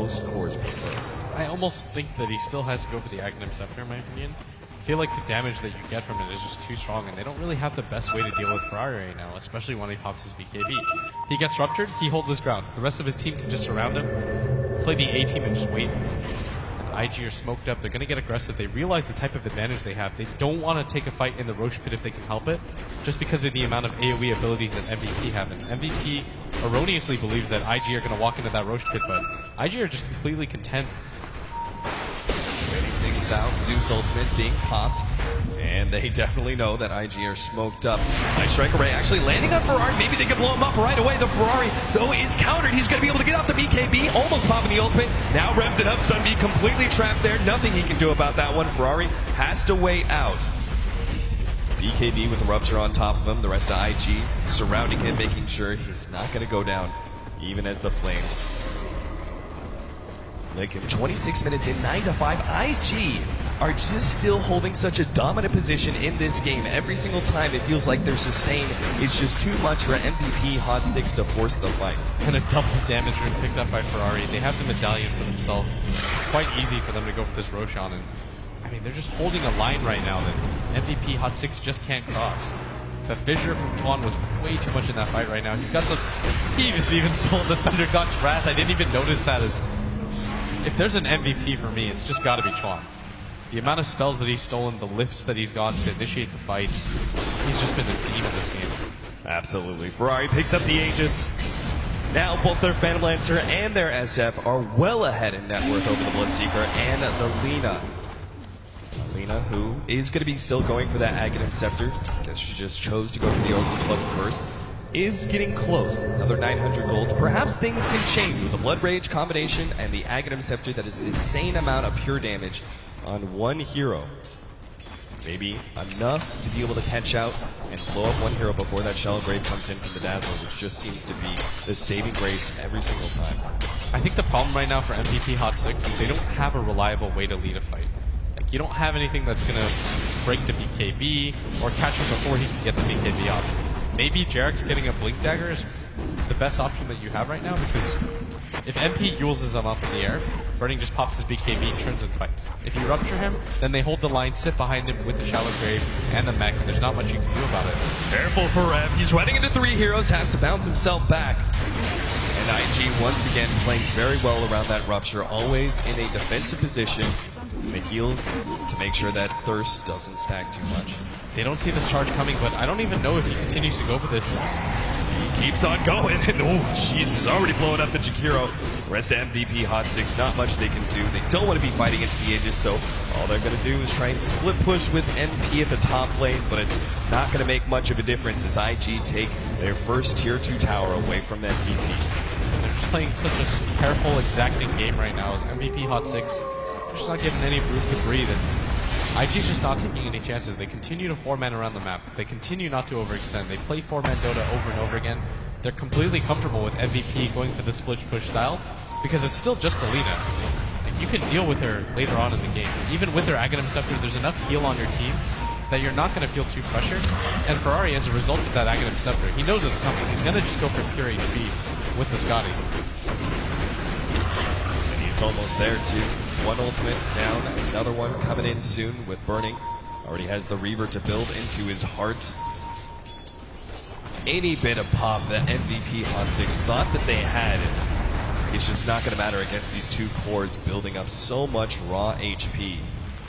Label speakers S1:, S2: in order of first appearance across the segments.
S1: most cores per turret.
S2: I almost think that he still has to go for the Aghanim Scepter, in my opinion. I feel like the damage that you get from it is just too strong, and they don't really have the best way to deal with Ferrari right now, especially when he pops his BKB. He gets ruptured, he holds his ground. The rest of his team can just surround him, play the A team, and just wait. And IG are smoked up. They're going to get aggressive. They realize the type of advantage they have. They don't want to take a fight in the Roche Pit if they can help it, just because of the amount of AoE abilities that MVP have. And MVP erroneously believes that IG are going to walk into that Roche Pit, but IG are just completely content.
S1: Waiting things out, Zeus ultimate being popped, and they definitely know that IG are smoked up. Nice strike array actually landing on Ferrari. Maybe they can blow him up right away. The Ferrari, though, is countered. He's going to be able to get off the BKB, almost popping the ultimate. Now revs it up. Sunbeam completely trapped there. Nothing he can do about that one. Ferrari has to wait out. BKB with the rupture on top of him. The rest of IG surrounding him, making sure he's not going to go down, even as the flames. Like 26 minutes in, 9-5. IG are just still holding such a dominant position in this game. Every single time it feels like they're sustained. It's just too much for MVP Hot 6 to force the fight.
S2: And a double damage room picked up by Ferrari. They have the medallion for themselves. It's quite easy for them to go for this Roshan. And I mean, they're just holding a line right now that MVP Hot 6 just can't cross. The fissure from Chuan was way too much in that fight right now. He's got the... He just even sold the Thunder God's Wrath. I didn't even notice that as... If there's an MVP for me, it's just got to be Chuan. The amount of spells that he's stolen, the lifts that he's gone to initiate the fights, he's just been a team in this game.
S1: Absolutely. Ferrari picks up the Aegis. Now both their Phantom Lancer and their SF are well ahead in net worth over the Bloodseeker and the Lina. Lina, who is going to be still going for that Aghanim Scepter, because she just chose to go for the Orphan Club first, is getting close. Another 900 gold. Perhaps things can change with the Blood Rage combination and the Aghanim Scepter. That is an insane amount of pure damage on one hero. Maybe enough to be able to catch out and blow up one hero before that Shallow Grave comes in from the Dazzler, which just seems to be the saving grace every single time.
S2: I think the problem right now for MVP Hot 6 is they don't have a reliable way to lead a fight. Like, you don't have anything that's going to break the BKB or catch him before he can get the BKB off. Maybe Jarek's getting a Blink Dagger is the best option that you have right now, because if MP uses him up in the air, Burning just pops his BKB, turns and fights. If you rupture him, then they hold the line, sit behind him with the Shallow Grave and the mech, and there's not much you can do about it.
S1: Careful for Rev. He's running into 3 heroes, has to bounce himself back. And IG once again playing very well around that rupture, always in a defensive position. The heals to make sure that Thirst doesn't stack too much.
S2: They don't see this charge coming, but I don't even know if he continues to go for this.
S1: He keeps on going, and oh, Jesus, already blowing up the Jakiro. Rest of MVP Hot 6, not much they can do. They don't want to be fighting into the Aegis, so all they're going to do is try and split push with MP at the top lane, but it's not going to make much of a difference as IG take their first Tier 2 tower away from MVP.
S2: They're just playing such a careful, exacting game right now as MVP Hot 6. They're just not getting any room to breathe, and IG's just not taking any chances. They continue to 4-man around the map. They continue not to overextend. They play 4-man Dota over and over again. They're completely comfortable with MVP going for the split push style because it's still just Alina. Like, you can deal with her later on in the game. Even with her Aghanim Scepter, there's enough heal on your team that you're not going to feel too pressured. And Ferrari, as a result of that Aghanim Scepter, he knows it's coming. He's going to just go for pure HP with the Scotty.
S1: And he's almost there too. One ultimate down, another one coming in soon with Burning. Already has the Reaver to build into his heart. Any bit of pop that MVP Hot 6 thought that they had, it's just not going to matter against these two cores building up so much raw HP.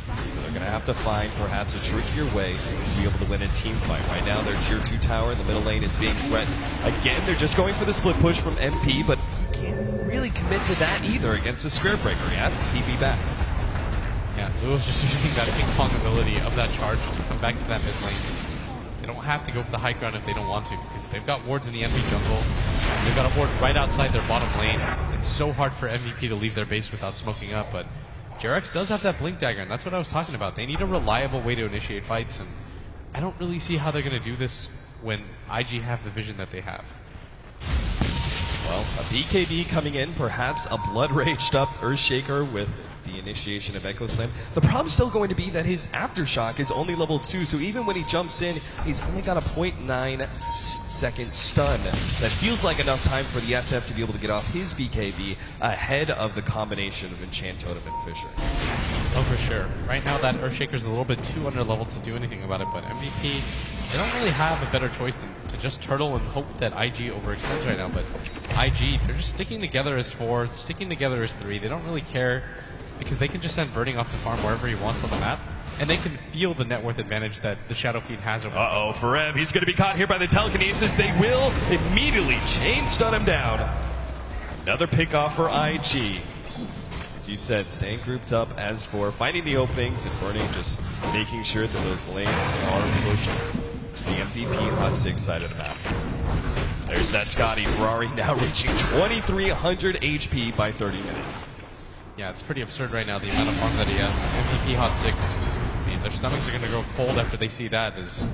S1: So they're going to have to find perhaps a trickier way to be able to win a team fight. Right now their Tier 2 tower in the middle lane is being threatened. Again, they're just going for the split push from MP, but he can't really commit to that either against the Square Breaker. He has to TP back.
S2: Yeah, Luo's just using that ping pong ability of that charge to come back to that mid lane. They don't have to go for the high ground if they don't want to, because they've got wards in the MP jungle. They've got a ward right outside their bottom lane. It's so hard for MVP to leave their base without smoking up, but Jarex does have that Blink Dagger, and that's what I was talking about. They need a reliable way to initiate fights, and I don't really see how they're going to do this when IG have the vision that they have.
S1: Well, a BKB coming in, perhaps a blood-raged up Earthshaker with the initiation of Echo Slam. The problem's still going to be that his Aftershock is only level 2, so even when he jumps in, he's only got a 0.9 second stun. That feels like enough time for the SF to be able to get off his BKB ahead of the combination of Enchant Totem and Fisher.
S2: Oh, for sure. Right now, that Earthshaker's a little bit too under-leveled to do anything about it, but MVP, they don't really have a better choice than to just turtle and hope that IG overextends right now, but IG, they're just sticking together as 4, sticking together as 3. They don't really care because they can just send Burning off to farm wherever he wants on the map, and they can feel the net worth advantage that the Shadow Fiend has over
S1: Uh-oh, Forev, he's going to be caught here by the telekinesis. They will immediately chain stun him down. Another pick off for IG. As you said, staying grouped up as 4, finding the openings, and Burning just making sure that those lanes are pushed to the MVP Hot 6 side of the map. There's that Scotty. Ferrari now reaching 2,300 HP by 30 minutes.
S2: Yeah, it's pretty absurd right now, the amount of farm that he has. MVP Hot 6, I mean, their stomachs are going to go cold after they see that. Is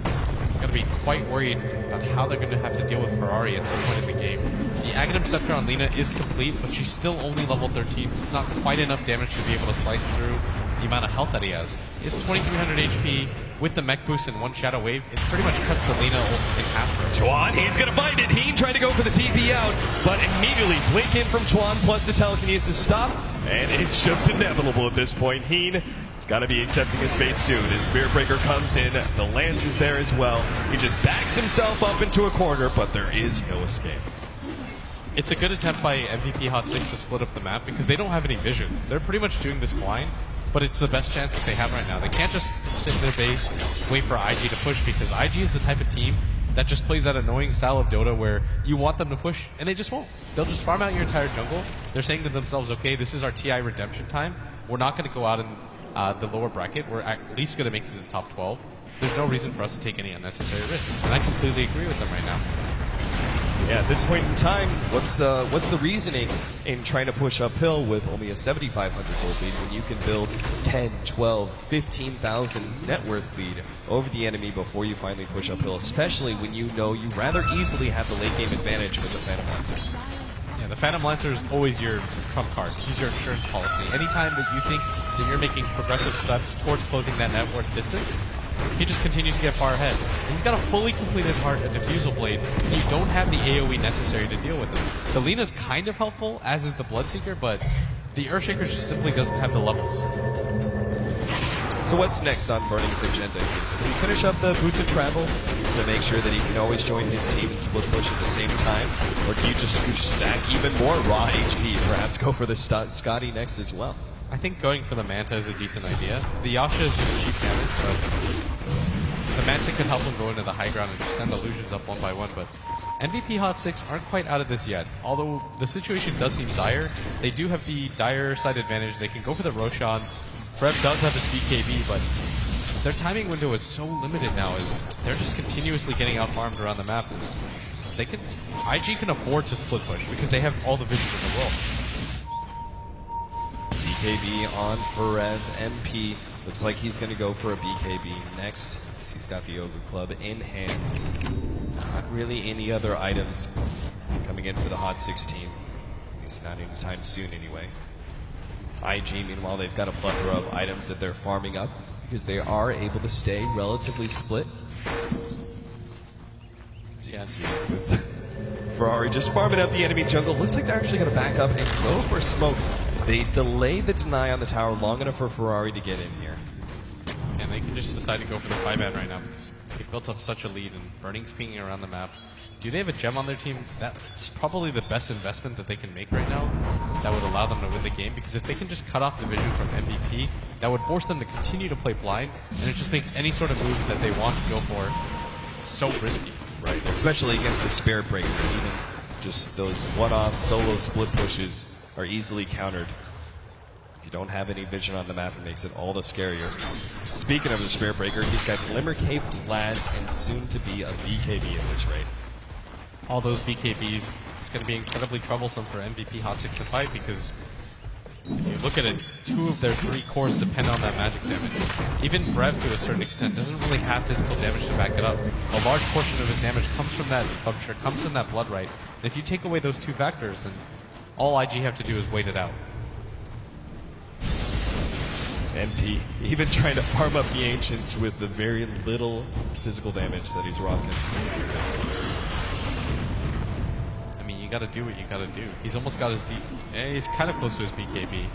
S2: going to be quite worried about how they're going to have to deal with Ferrari at some point in the game. The Aghanim Scepter on Lina is complete, but she's still only level 13. It's not quite enough damage to be able to slice through the amount of health that he has. He has 2,300 HP with the mech boost and 1 Shadow Wave. It pretty much cuts the Lina ult in half for him.
S1: Chuan, he's going to find it. Heen trying to go for the TP out, but immediately blink in from Chuan plus the telekinesis stop, and it's just inevitable at this point. Heen has got to be accepting his fate soon. His Spirit Breaker comes in, the Lance is there as well. He just backs himself up into a corner, but there is no escape.
S2: It's a good attempt by MVP Hot 6 to split up the map because they don't have any vision. They're pretty much doing this blind, but it's the best chance that they have right now. They can't just sit in their base, wait for IG to push, because IG is the type of team that just plays that annoying style of Dota where you want them to push, and they just won't. They'll just farm out your entire jungle. They're saying to themselves, okay, this is our TI redemption time. We're not going to go out in the lower bracket. We're at least going to make it to the top 12. There's no reason for us to take any unnecessary risks, and I completely agree with them right now.
S1: Yeah, at this point in time, what's the reasoning in trying to push uphill with only a 7,500 gold lead when you can build 10, 12, 15,000 net worth lead over the enemy before you finally push uphill, especially when you know you rather easily have the late game advantage with the Phantom Lancer.
S2: Yeah, the Phantom Lancer is always your trump card. He's your insurance policy. Anytime that you think that you're making progressive steps towards closing that net worth distance, he just continues to get far ahead. And he's got a fully completed heart, a diffusal blade, and you don't have the AoE necessary to deal with him. The Lina's kind of helpful, as is the Bloodseeker, but the Earthshaker just simply doesn't have the levels.
S1: So what's next on Burning's agenda? Does he finish up the Boots of Travel to make sure that he can always join his team and split push at the same time? Or do you just stack even more raw HP, perhaps go for the Scotty next as well?
S2: I think going for the Manta is a decent idea. The Yasha is just cheap damage, but the Manta can help him go into the high ground and just send illusions up one by one, but MVP Hot 6 aren't quite out of this yet. Although the situation does seem dire, they do have the dire side advantage. They can go for the Roshan. Frev does have his BKB, but their timing window is so limited now as they're just continuously getting out-farmed around the map. IG can afford to split push because they have all the vision in the world.
S1: BKB on Forev. MP looks like he's going to go for a BKB next. He's got the Ogre Club in hand. Not really any other items coming in for the Hot 6 team. At least not anytime soon anyway. IG, meanwhile, they've got a plethora of items that they're farming up because they are able to stay relatively split.
S2: Yes.
S1: Ferrari just farming out the enemy jungle. Looks like they're actually going to back up and go for smoke. They delay the deny on the tower long enough for Ferrari to get in here.
S2: And they can just decide to go for the 5-man right now because they've built up such a lead and Burning's pinging around the map. Do they have a gem on their team? That's probably the best investment that they can make right now that would allow them to win the game, because if they can just cut off the vision from MVP, that would force them to continue to play blind, and it just makes any sort of move that they want to go for so risky.
S1: Right, especially against the Spirit Breaker. Even just those one-off solo split pushes are easily countered. If you don't have any vision on the map, it makes it all the scarier. Speaking of the Spirit Breaker, he's got Glimmer Cape, Lads, and soon to be a BKB at this rate.
S2: All those BKBs, it's going to be incredibly troublesome for MVP Hot 6 to fight, because if you look at it, 2 of their 3 cores depend on that magic damage. Even Brev, to a certain extent, doesn't really have physical damage to back it up. A large portion of his damage comes from that puncture, comes from that blood right. And if you take away those 2 factors, then all IG have to do is wait it out.
S1: MP even trying to farm up the Ancients with the very little physical damage that he's rocking.
S2: I mean, you gotta do what you gotta do. He's almost got his he's kind of close to his BKB.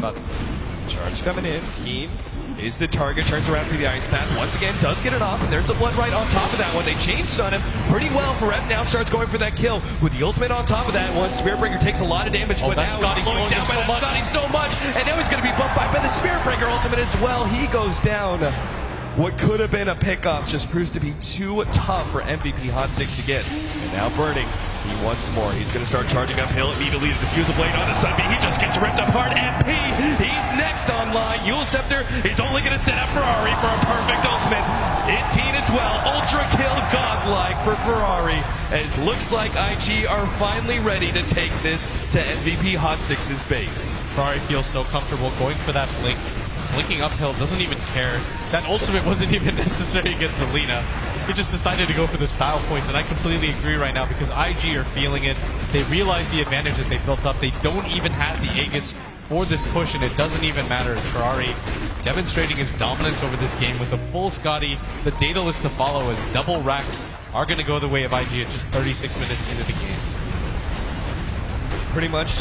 S2: But
S1: Charge coming in. Keen is the target. Turns around through the ice path. Once again, does get it off. And there's a blood right on top of that one. They changed on him pretty well. Ferret now starts going for that kill with the ultimate on top of that one. Spiritbreaker takes a lot of damage, but
S2: that
S1: now
S2: Scotty's
S1: he's slowing down by that Scotty so much. And now he's going to be bumped by the Spiritbreaker ultimate as well. He goes down. What could have been a pickoff just proves to be too tough for MVP Hot 6 to get. And now Burning. He wants more. He's going to start charging uphill immediately to defuse the blade on his side. He just gets ripped apart. MP, he's next online. Eul Scepter is only going to set up Ferrari for a perfect ultimate. It's Teen as well. Ultra kill godlike for Ferrari. As looks like IG are finally ready to take this to MVP Hot 6's base.
S2: Ferrari feels so comfortable going for that blink. Blinking uphill, doesn't even care. That ultimate wasn't even necessary against Alina. He just decided to go for the style points, and I completely agree right now because IG are feeling it. They realize the advantage that they built up. They don't even have the Aegis for this push, and it doesn't even matter. As Ferrari demonstrating his dominance over this game with a full Scotty. The data list to follow as double racks are going to go the way of IG at just 36 minutes into the game.
S1: Pretty much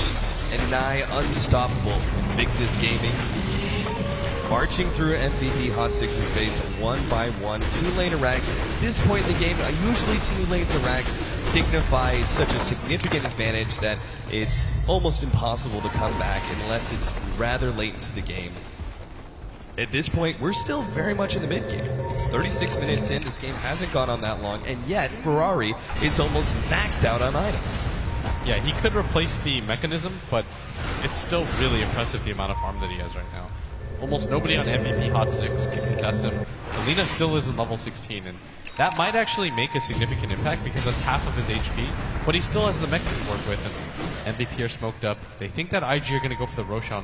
S1: a nigh unstoppable Victus Gaming. Marching through MVP Hot 6's base one by one. 2 lane of racks. At this point in the game, usually 2 lanes of racks signify such a significant advantage that it's almost impossible to come back unless it's rather late into the game. At this point, we're still very much in the mid-game. It's 36 minutes in, this game hasn't gone on that long, and yet Ferrari is almost maxed out on items.
S2: Yeah, he could replace the mechanism, but it's still really impressive the amount of farm that he has right now. Almost nobody on MVP Hot 6 can contest him. Alina still is in level 16, and that might actually make a significant impact because that's half of his HP, but he still has the mech to work with, and MVP are smoked up. They think that IG are going to go for the Roshan